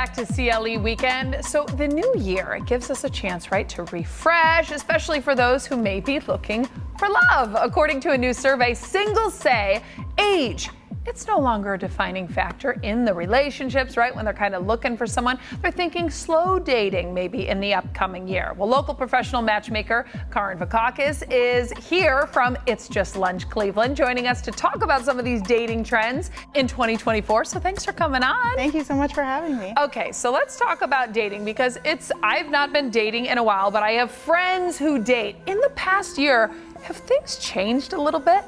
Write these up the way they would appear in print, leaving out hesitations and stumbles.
back to CLE Weekend. So the new year, it gives us a chance, right, to refresh, especially for those who may be looking for love. According to a new survey, singles say age, it's no longer a defining factor in the relationships, right? When they're kind of looking for someone, they're thinking slow dating maybe in the upcoming year. Well, local professional matchmaker Karin Vacakis is here from It's Just Lunch Cleveland, joining us to talk about some of these dating trends in 2024. So thanks for coming on. Thank you so much for having me. Okay, so let's talk about dating because I've not been dating in a while, but I have friends who date. In the past year, have things changed a little bit?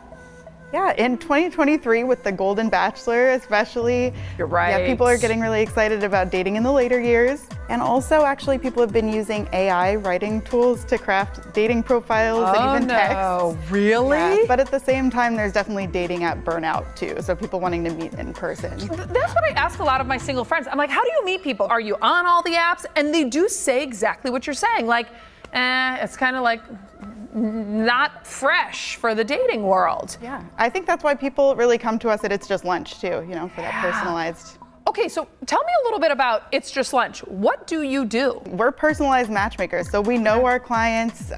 Yeah, in 2023 with the Golden Bachelor especially, You're right. Yeah, people are getting really excited about dating in the later years. And also actually people have been using AI writing tools to craft dating profiles and even texts. Oh, really? Yeah, but at the same time, there's definitely dating app burnout too. So people wanting to meet in person. That's what I ask a lot of my single friends. I'm like, how do you meet people? Are you on all the apps? And they do say exactly what you're saying. Like, it's kind of like not fresh for the dating world. Yeah, I think that's why people really come to us at It's Just Lunch too, for that personalized. Okay, so tell me a little bit about It's Just Lunch. What do you do? We're personalized matchmakers, so we know our clients,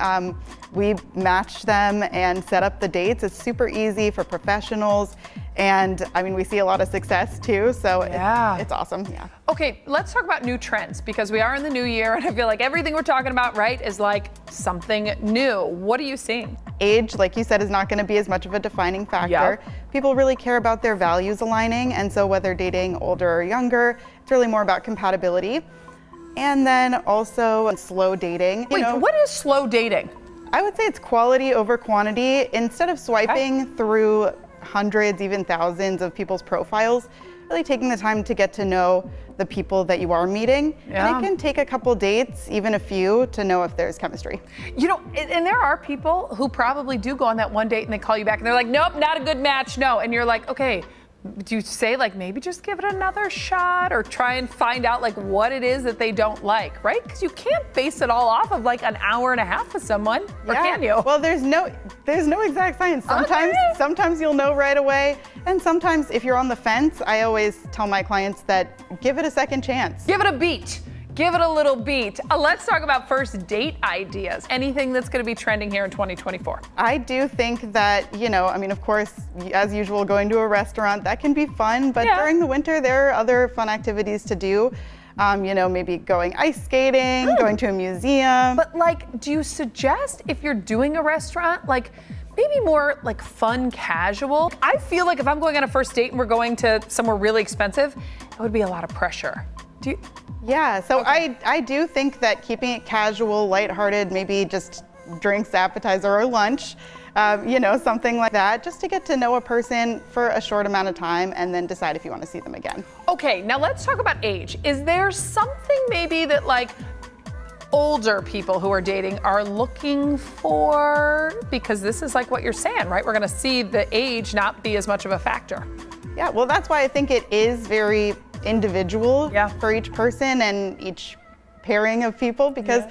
we match them and set up the dates. It's super easy for professionals, and I mean, we see a lot of success too, so it's awesome, yeah. Okay, let's talk about new trends because we are in the new year and I feel like everything we're talking about, right, is like something new. What are you seeing? Age, like you said, is not going to be as much of a defining factor. People really care about their values aligning, and so whether dating older or younger, it's really more about compatibility. And then also slow dating. Wait, what is slow dating? I would say it's quality over quantity. Instead of swiping through hundreds, even thousands of people's profiles, really taking the time to get to know the people that you are meeting. And it can take a couple dates, even a few, to know if there's chemistry. And there are people who probably do go on that one date and they call you back and they're like, nope, not a good match, no. And you're like, okay, do you say like maybe just give it another shot or try and find out like what it is that they don't like, right? Because you can't base it all off of like an hour and a half with someone, or can you? Well, there's no exact science. Sometimes you'll know right away, and sometimes if you're on the fence, I always tell my clients that give it a second chance. Give it a beat. Give it a little beat. Let's talk about first date ideas. Anything that's going to be trending here in 2024? I do think that, I mean, of course, as usual, going to a restaurant, that can be fun, but during the winter, there are other fun activities to do. Maybe going ice skating, going to a museum. But like, do you suggest if you're doing a restaurant, like maybe more like fun, casual? I feel like if I'm going on a first date and we're going to somewhere really expensive, it would be a lot of pressure. Do you? Yeah, so I do think that keeping it casual, lighthearted, maybe just drinks, appetizer, or lunch, something like that, just to get to know a person for a short amount of time and then decide if you want to see them again. Okay, now let's talk about age. Is there something maybe that like older people who are dating are looking for? Because this is like what you're saying, right? We're going to see the age not be as much of a factor. Yeah, well, that's why I think it is very individual for each person and each pairing of people because,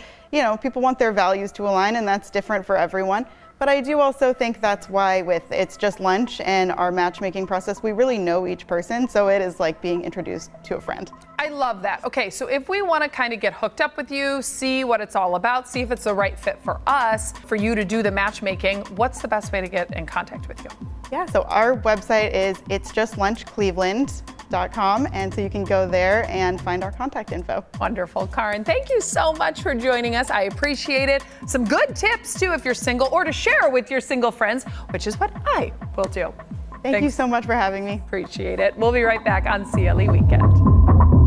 people want their values to align and that's different for everyone. But I do also think that's why with It's Just Lunch and our matchmaking process, we really know each person. So it is like being introduced to a friend. I love that. Okay, so if we want to kind of get hooked up with you, see what it's all about, see if it's the right fit for us, for you to do the matchmaking, what's the best way to get in contact with you? Yeah, so our website is itsjustlunchcleveland.com, and so you can go there and find our contact info. Wonderful. Karin, thank you so much for joining us. I appreciate it. Some good tips too if you're single or to share with your single friends, which is what I will do. Thank you so much for having me. Appreciate it. We'll be right back on CLE Weekend.